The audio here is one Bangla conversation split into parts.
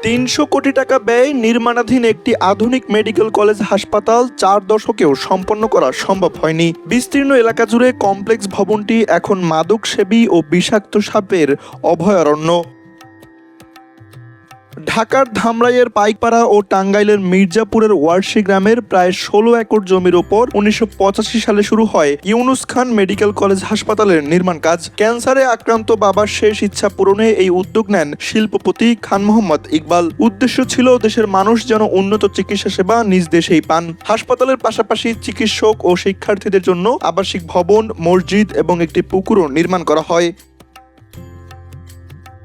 ৩০০ কোটি টাকা ব্যয়ে নির্মাণাধীন একটি আধুনিক মেডিকেল কলেজ হাসপাতাল ৪ দশকেও সম্পন্ন করা সম্ভব হয়নি। বিস্তীর্ণ এলাকা জুড়ে কমপ্লেক্স ভবনটি এখন মাদকসেবী ও বিষাক্ত সাপের অভয়ারণ্য। ঢাকার ধামরাইয়ের পাইকপাড়া ও টাঙ্গাইলের মির্জাপুরের ওয়ারশী গ্রামের প্রায় ১৬ একর জমির ওপর ১৯৮৫ সালে শুরু হয় ইউনুস খান মেডিকেল কলেজ হাসপাতালের নির্মাণ কাজ। ক্যান্সারে আক্রান্ত বাবার শেষ ইচ্ছা পূরণে এই উদ্যোগ নেন শিল্পপতি খান মোহাম্মদ ইকবাল। উদ্দেশ্য ছিল দেশের মানুষ যেন উন্নত চিকিৎসা সেবা নিজ দেশেই পান। হাসপাতালের পাশাপাশি চিকিৎসক ও শিক্ষার্থীদের জন্য আবাসিক ভবন, মসজিদ এবং একটি পুকুরও নির্মাণ করা হয়।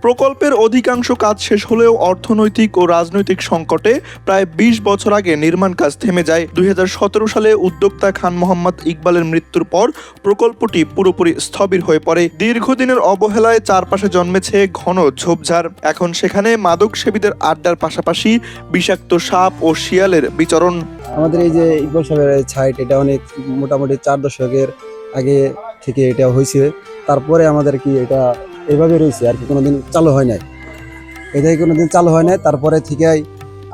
প্রকল্পের অধিকাংশ কাজ শেষ হলেও অর্থনৈতিক ও রাজনৈতিক সংকটে প্রায় ২০ বছর আগে নির্মাণ কাজ থেমে যায়। ২০১৭ সালে উদ্যোক্তা খান মোহাম্মদ ইকবালের মৃত্যুর পর প্রকল্পটি পুরোপুরি স্থবির হয়ে পড়ে। দীর্ঘদিনের অবহেলায় চারপাশে জন্মেছে ঘন ঝোপঝাড়। এখন সেখানে মাদকসেবীদের আড্ডার পাশাপাশি বিষাক্ত সাপ ও শিয়ালের বিচরণ। আমাদের এই যে ইকবাল সাহেবের সাইট, এটা অনেক মোটামুটি ৪ দশকের আগে থেকে এটা হয়েছে। তারপরে আমাদের কি এটা এইভাবে রয়েছে আর কি, কোনোদিন চালু হয় নাই। এটাই কোনোদিন চালু হয় নাই। তারপরে থেকেই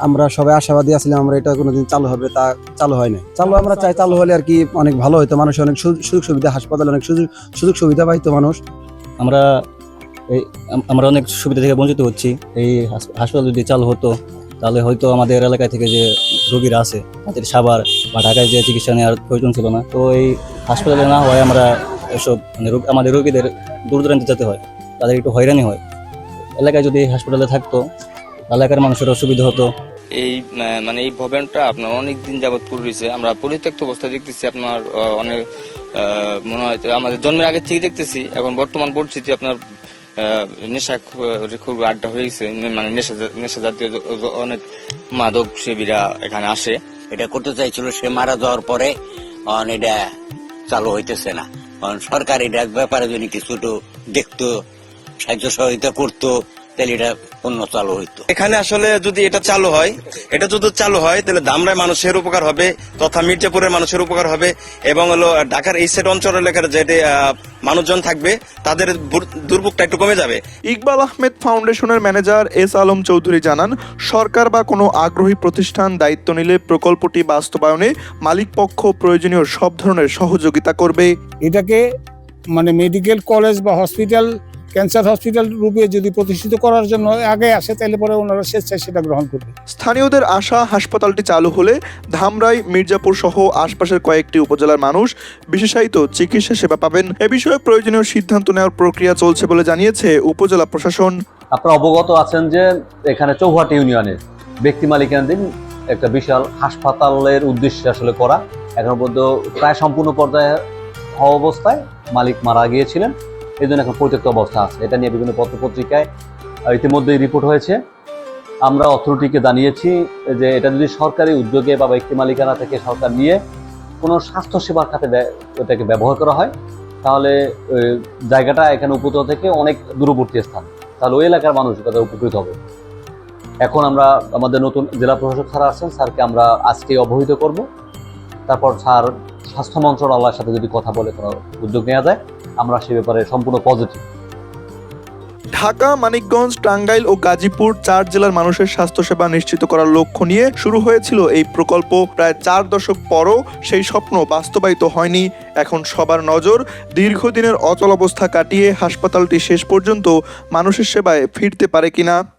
আমরা সবাই আশাবাদী আসলাম আমরা এটা কোনোদিন চালু হবে, তা চালু হয় নাই। আমরা চাই চালু হলে আর কি অনেক ভালো হতো, মানুষ অনেক সুযোগ সুবিধা, হাসপাতালে অনেক সুযোগ সুবিধা পাইতো মানুষ। আমরা অনেক সুবিধা থেকে বঞ্চিত হচ্ছি। এই হাসপাতাল যদি চালু হতো তাহলে হয়তো আমাদের এলাকা থেকে যে রোগীরা আছে তাদের সাভার বা ঢাকায় যে চিকিৎসা নেওয়ার প্রয়োজন ছিল না। তো এই হাসপাতালে না হয় আমরা এসব আমাদের রোগীদের দূর দূরান্তে যেতে হয়, তাদের একটু হয়রানি হয়। এলাকায় যদি হাসপাতালে থাকতো এলাকার মানুষের অসুবিধা হতো। এই ভবনটা আপনার অনেক দিন যাবত পড়ে রয়েছে। আমরা পরিত্যক্ত অবস্থায় দেখতেছি আপনার অনেক মনে হয় আমাদের জন্মের আগে থেকে দেখতেছি। এখন বর্তমান পরিস্থিতি আপনার নেশা খুব আড্ডা হয়ে গেছে, নেশা জাতীয় অনেক মাদক সেবীরা এখানে আসে। এটা করতে চাইছিল, সে মারা যাওয়ার পরে এটা চালু হইতেছে না। সরকার এটার ব্যাপারে যদি কিছু দেখতো, সাহায্য সহযোগিতা করতো, তাহলে এটা অন্য চালু হইতো। এখানে আসলে যদি এটা চালু হয় তাহলে ধামরাই মানুষের উপকার হবে তথা মির্জাপুরের মানুষের উপকার হবে এবং ঢাকার এই সেট অঞ্চল এলাকার যে মানুষজন থাকবে তাদের দুর্ভোগটা একটু কমে যাবে। ইকবাল আহমেদ ফাউন্ডেশনের ম্যানেজার এস আলম চৌধুরী জানান, সরকার বা কোনো আগ্রহী প্রতিষ্ঠান দায়িত্ব নিলে প্রকল্পটি বাস্তবায়নে মালিকপক্ষ প্রয়োজনীয় সব ধরনের সহযোগিতা করবে। এটাকে মেডিকেল কলেজ বা হসপিটাল, ক্যান্সার হসপিটাল রূপে যদি প্রতিষ্ঠিত করার জন্য আগে আসে তাহলে পরে ওনারা স্বেচ্ছায় সেটা গ্রহণ করবে। স্থানীয়দের আশা, হাসপাতালটি চালু হলে ধামরাই, মির্জাপুর সহ আশপাশের কয়েকটি উপজেলার মানুষ বিশেষায়িত চিকিৎসা সেবা পাবেন। এ বিষয়ে প্রয়োজনীয় সিদ্ধান্ত নেওয়ার প্রক্রিয়া চলছে বলে জানিয়েছে উপজেলা প্রশাসন। আপনারা অবগত আছেন যে এখানে চৌহাটি ইউনিয়নের ব্যক্তি মালিকানাধীন একটা বিশাল হাসপাতালের উদ্দেশ্যে আসলে করা, এখন পর্যন্ত প্রায় সম্পূর্ণ পর্যায়ে হওয়া অবস্থায় মালিক মারা গিয়েছিলেন, এই জন্য এখন পরিত্যক্ত অবস্থা আছে। এটা নিয়ে বিভিন্ন পত্রপত্রিকায় ইতিমধ্যেই রিপোর্ট হয়েছে। আমরা অথরিটিকে জানিয়েছি যে এটা যদি সরকারি উদ্যোগে বা ব্যক্তি মালিকানা থেকে সরকার নিয়ে কোনো স্বাস্থ্যসেবার খাতে এটাকে ব্যবহার করা হয় তাহলে জায়গাটা এখানে উপজেলা থেকে অনেক দূরবর্তী স্থান, তাহলে ওই এলাকার মানুষ তাদের উপকৃত হবে। এখন আমরা আমাদের নতুন জেলা প্রশাসক স্যার আছেন, স্যারকে আমরা আজকে অবহিত করব। তারপর স্যার স্বাস্থ্য মন্ত্রণালয়ের সাথে যদি কথা বলে কোনো উদ্যোগ নেওয়া যায়, আমরা সে ব্যাপারে সম্পূর্ণ পজিটিভ। ঢাকা, মানিকগঞ্জ, টাঙ্গাইল ও গাজীপুর 4 জেলার মানুষের স্বাস্থ্যসেবা নিশ্চিত করার লক্ষ্য নিয়ে শুরু হয়েছিল এই প্রকল্প। প্রায় 4 দশক পরও সেই স্বপ্ন বাস্তবায়িত হয়নি। এখন সবার নজর দীর্ঘদিনের অচলাবস্থা কাটিয়ে হাসপাতালটি শেষ পর্যন্ত মানুষের সেবায় ফিরতে পারে কিনা।